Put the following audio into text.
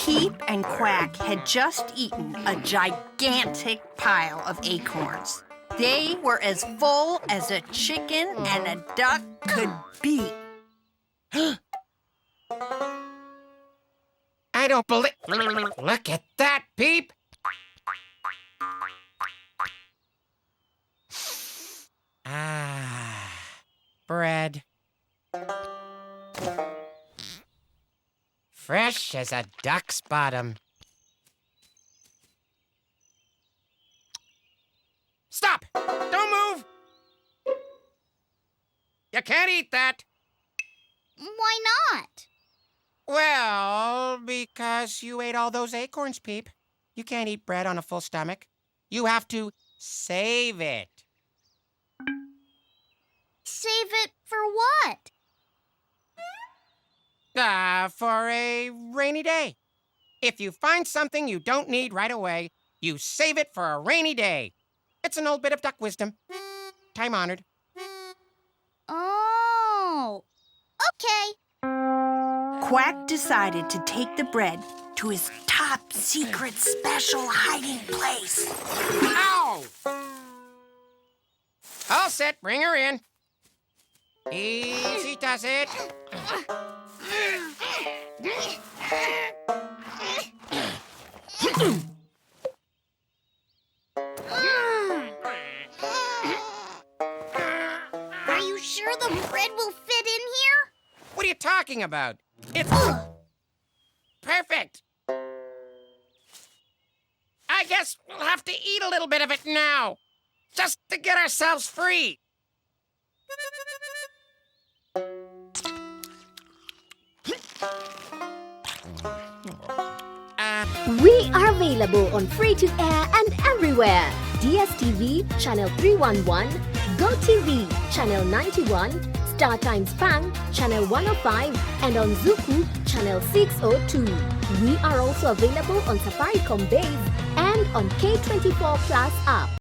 Peep and Quack had just eaten a gigantic pile of acorns. They were as full as a chicken and a duck could be. I don't believe... Look at that, Peep! Ah, bread. Fresh as a duck's bottom. Stop! Don't move! You can't eat that. Why not? Well, because you ate all those acorns, Peep. You can't eat bread on a full stomach. You have to save it. Save it for what? For a rainy day. If you find something you don't need right away, you save it for a rainy day. It's an old bit of duck wisdom. Time-honored. Oh, okay. Quack decided to take the bread to his top secret special hiding place. Ow! All set, bring her in. Easy does it. Are you sure the bread will fit in here? What are you talking about? It's perfect. I guess we'll have to eat a little bit of it now, just to get ourselves free. We are available on free-to-air and everywhere. DSTV Channel 311, GoTV Channel 91, StarTimes Pang Channel 105, and on Zuku Channel 602. We are also available on Safaricom Base and on K24 Plus app.